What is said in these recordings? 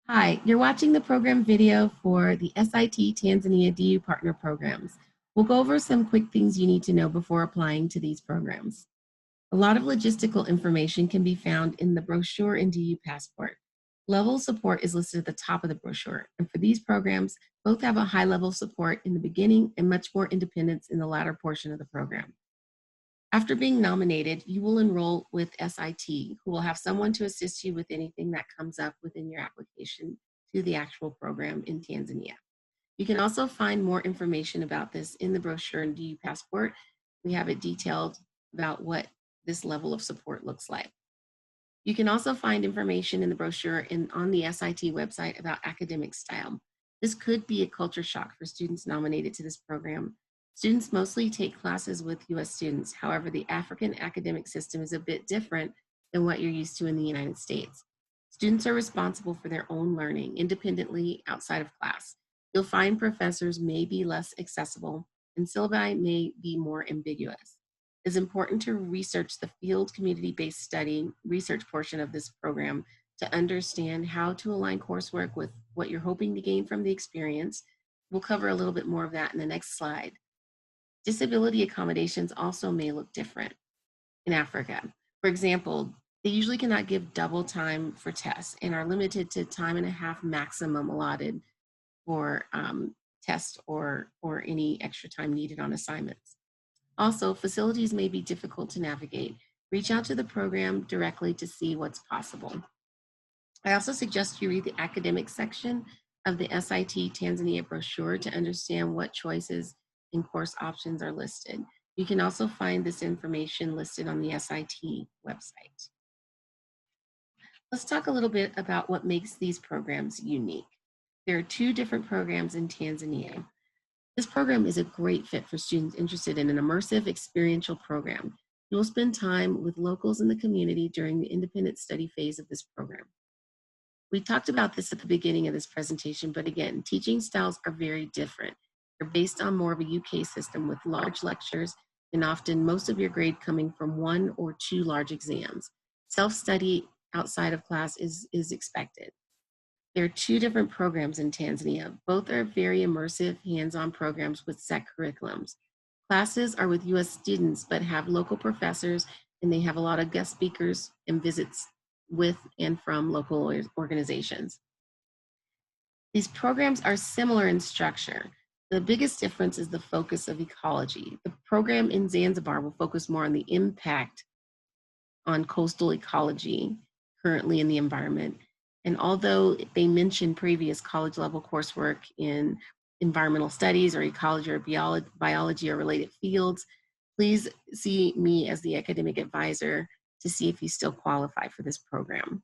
Hi, you're watching the program video for the SIT Tanzania DU Partner Programs. We'll go over some quick things you need to know before applying to these programs. A lot of logistical information can be found in the brochure and DU Passport. Level support is listed at the top of the brochure, and for these programs, both have a high level of support in the beginning and much more independence in the latter portion of the program. After being nominated, you will enroll with SIT, who will have someone to assist you with anything that comes up within your application to the actual program in Tanzania. You can also find more information about this in the brochure and DU Passport. We have it detailed about what this level of support looks like. You can also find information in the brochure and on the SIT website about academic style. This could be a culture shock for students nominated to this program. Students mostly take classes with US students. However, the African academic system is a bit different than what you're used to in the United States. Students are responsible for their own learning independently outside of class. You'll find professors may be less accessible and syllabi may be more ambiguous. It's important to research the field community-based study research portion of this program to understand how to align coursework with what you're hoping to gain from the experience. We'll cover a little bit more of that in the next slide. Disability accommodations also may look different in Africa. For example, they usually cannot give double time for tests and are limited to time and a half maximum allotted for tests or any extra time needed on assignments. Also, facilities may be difficult to navigate. Reach out to the program directly to see what's possible. I also suggest you read the academic section of the SIT Tanzania brochure to understand what choices and course options are listed. You can also find this information listed on the SIT website. Let's talk a little bit about what makes these programs unique. There are two different programs in Tanzania. This program is a great fit for students interested in an immersive experiential program. You will spend time with locals in the community during the independent study phase of this program. We talked about this at the beginning of this presentation, but again, teaching styles are very different. They're based on more of a UK system with large lectures and often most of your grade coming from one or two large exams. Self-study outside of class is expected. There are two different programs in Tanzania. Both are very immersive, hands-on programs with set curriculums. Classes are with US students, but have local professors, and they have a lot of guest speakers and visits with and from local organizations. These programs are similar in structure. The biggest difference is the focus of ecology. The program in Zanzibar will focus more on the impact on coastal ecology currently in the environment. And although they mention previous college level coursework in environmental studies or ecology or biology or related fields, please see me as the academic advisor to see if you still qualify for this program.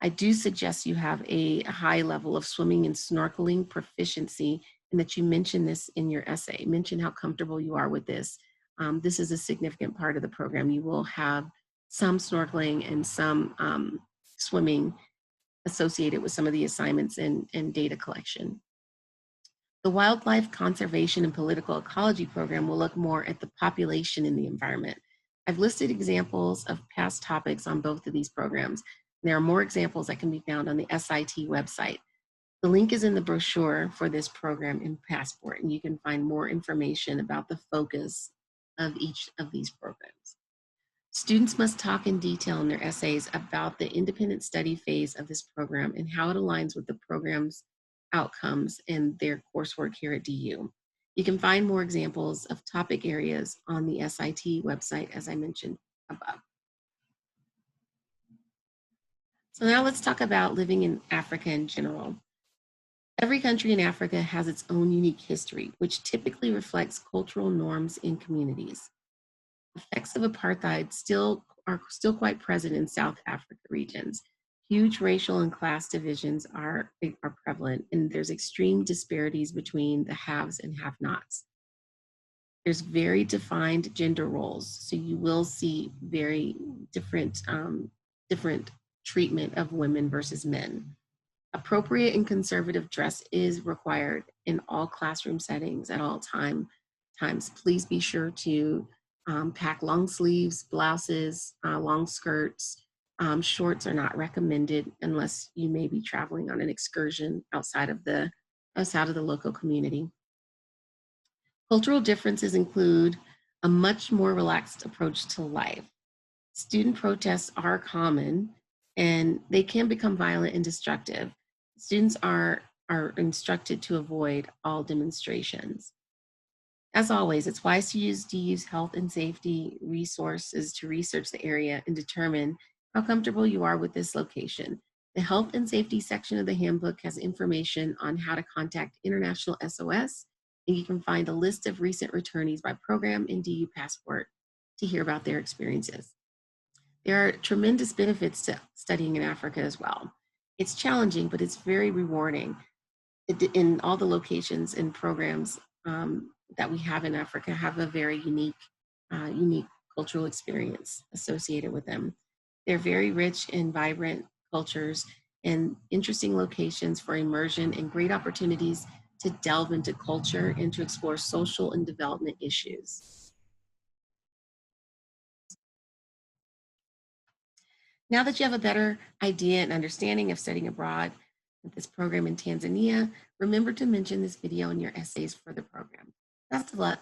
I do suggest you have a high level of swimming and snorkeling proficiency and that you mention this in your essay. Mention how comfortable you are with this. This is a significant part of the program. You will have some snorkeling and some swimming associated with some of the assignments and data collection. The Wildlife Conservation and Political Ecology program will look more at the population in the environment. I've listed examples of past topics on both of these programs. There are more examples that can be found on the SIT website. The link is in the brochure for this program in Passport, and you can find more information about the focus of each of these programs. Students must talk in detail in their essays about the independent study phase of this program and how it aligns with the program's outcomes and their coursework here at DU. You can find more examples of topic areas on the SIT website, as I mentioned above. So now let's talk about living in Africa in general. Every country in Africa has its own unique history, which typically reflects cultural norms in communities. Effects of apartheid are still quite present in South Africa regions. Huge racial and class divisions are prevalent, and there's extreme disparities between the haves and have-nots. There's very defined gender roles, so you will see very different treatment of women versus men. Appropriate and conservative dress is required in all classroom settings at all times. Please be sure to pack long sleeves, blouses, long skirts, Shorts are not recommended unless you may be traveling on an excursion outside of the local community. Cultural differences include a much more relaxed approach to life. Student protests are common and they can become violent and destructive. Students are instructed to avoid all demonstrations. As always, it's wise to use DU's health and safety resources to research the area and determine how comfortable you are with this location. The health and safety section of the handbook has information on how to contact International SOS, and you can find a list of recent returnees by program and DU passport to hear about their experiences. There are tremendous benefits to studying in Africa as well. It's challenging, but it's very rewarding. In all the locations and programs that we have in Africa have a very unique cultural experience associated with them. They're very rich and vibrant cultures and interesting locations for immersion and great opportunities to delve into culture and to explore social and development issues. Now that you have a better idea and understanding of studying abroad with this program in Tanzania, remember to mention this video in your essays for the program. Best of luck.